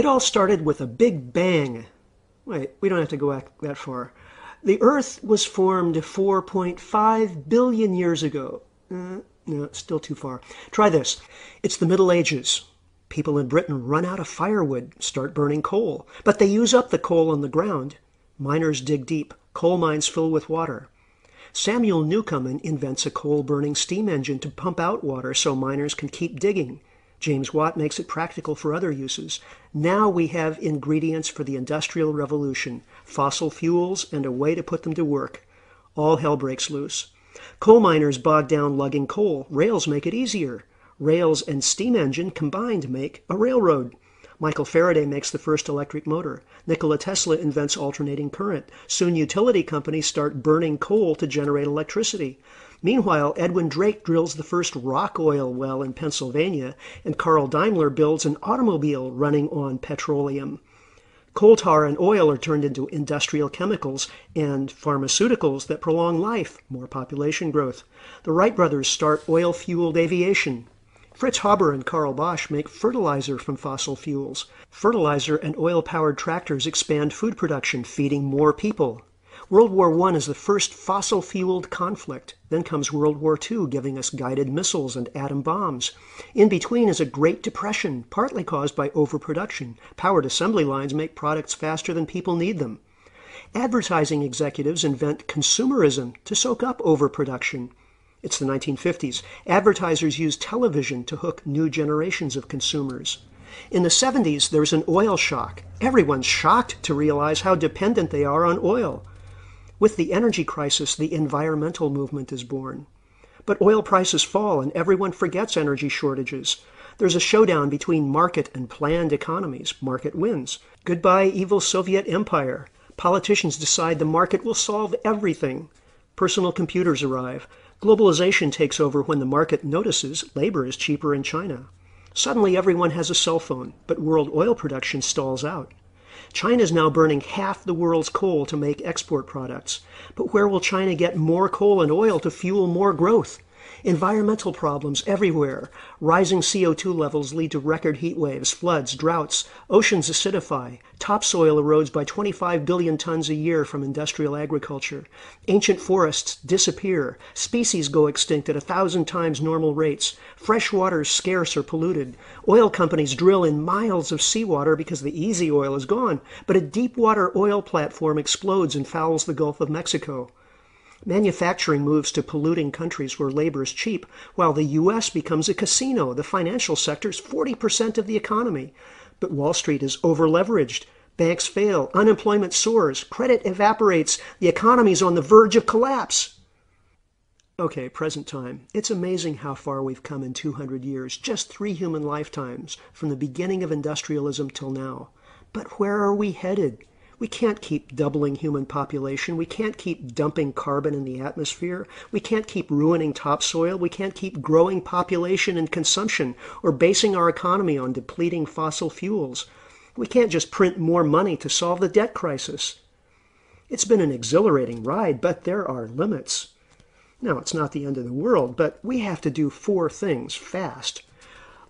It all started with a big bang. Wait, we don't have to go back that far. The Earth was formed 4.5 billion years ago. No, still too far. Try this. It's the Middle Ages. People in Britain run out of firewood, start burning coal, but they use up the coal on the ground. Miners dig deep. Coal mines fill with water. Samuel Newcomen invents a coal-burning steam engine to pump out water so miners can keep digging. James Watt makes it practical for other uses. Now we have ingredients for the Industrial Revolution, fossil fuels, and a way to put them to work. All hell breaks loose. Coal miners bog down lugging coal. Rails make it easier. Rails and steam engine combined make a railroad. Michael Faraday makes the first electric motor. Nikola Tesla invents alternating current. Soon utility companies start burning coal to generate electricity. Meanwhile, Edwin Drake drills the first rock oil well in Pennsylvania, and Carl Daimler builds an automobile running on petroleum. Coal tar and oil are turned into industrial chemicals and pharmaceuticals that prolong life, more population growth. The Wright brothers start oil-fueled aviation. Fritz Haber and Karl Bosch make fertilizer from fossil fuels. Fertilizer and oil-powered tractors expand food production, feeding more people. World War I is the first fossil-fueled conflict. Then comes World War II, giving us guided missiles and atom bombs. In between is a Great Depression, partly caused by overproduction. Powered assembly lines make products faster than people need them. Advertising executives invent consumerism to soak up overproduction. It's the 1950s. Advertisers use television to hook new generations of consumers. In the 70s, there's an oil shock. Everyone's shocked to realize how dependent they are on oil. With the energy crisis, the environmental movement is born. But oil prices fall and everyone forgets energy shortages. There's a showdown between market and planned economies. Market wins. Goodbye, evil Soviet empire. Politicians decide the market will solve everything. Personal computers arrive. Globalization takes over when the market notices labor is cheaper in China. Suddenly everyone has a cell phone, but world oil production stalls out. China is now burning half the world's coal to make export products. But where will China get more coal and oil to fuel more growth? Environmental problems everywhere. Rising CO2 levels lead to record heat waves, floods, droughts. Oceans acidify. Topsoil erodes by 25 billion tons a year from industrial agriculture. Ancient forests disappear. Species go extinct at 1,000 times normal rates. Fresh water is scarce or polluted. Oil companies drill in miles of seawater because the easy oil is gone. But a deep water oil platform explodes and fouls the Gulf of Mexico. Manufacturing moves to polluting countries where labor is cheap, while the U.S. becomes a casino. The financial sector is 40% of the economy. But Wall Street is over-leveraged. Banks fail. Unemployment soars. Credit evaporates. The economy is on the verge of collapse. Okay, present time. It's amazing how far we've come in 200 years, just 3 human lifetimes, from the beginning of industrialism till now. But where are we headed? We can't keep doubling human population. We can't keep dumping carbon in the atmosphere. We can't keep ruining topsoil. We can't keep growing population and consumption or basing our economy on depleting fossil fuels. We can't just print more money to solve the debt crisis. It's been an exhilarating ride, but there are limits. Now, it's not the end of the world, but we have to do 4 things fast.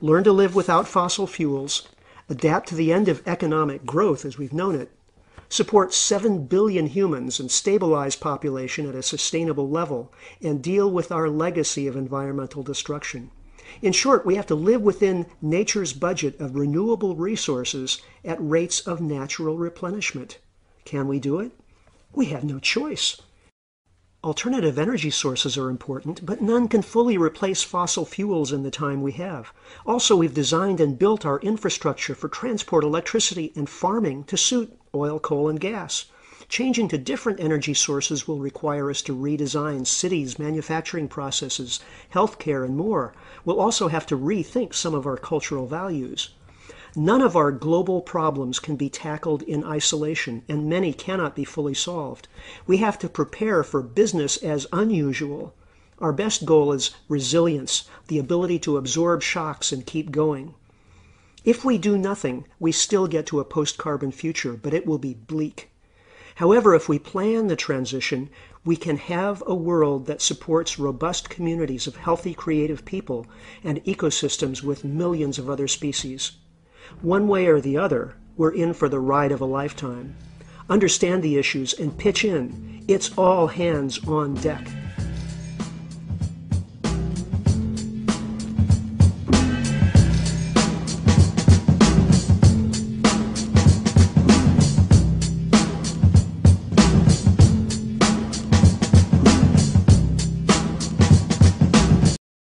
Learn to live without fossil fuels, adapt to the end of economic growth as we've known it, support 7 billion humans and stabilize population at a sustainable level, and deal with our legacy of environmental destruction. In short, we have to live within nature's budget of renewable resources at rates of natural replenishment. Can we do it? We have no choice. Alternative energy sources are important, but none can fully replace fossil fuels in the time we have. Also, we've designed and built our infrastructure for transport, electricity, and farming to suit oil, coal, and gas. Changing to different energy sources will require us to redesign cities, manufacturing processes, healthcare, and more. We'll also have to rethink some of our cultural values. None of our global problems can be tackled in isolation, and many cannot be fully solved. We have to prepare for business as unusual. Our best goal is resilience, the ability to absorb shocks and keep going. If we do nothing, we still get to a post-carbon future, but it will be bleak. However, if we plan the transition, we can have a world that supports robust communities of healthy, creative people and ecosystems with millions of other species. One way or the other, we're in for the ride of a lifetime. Understand the issues and pitch in. It's all hands on deck.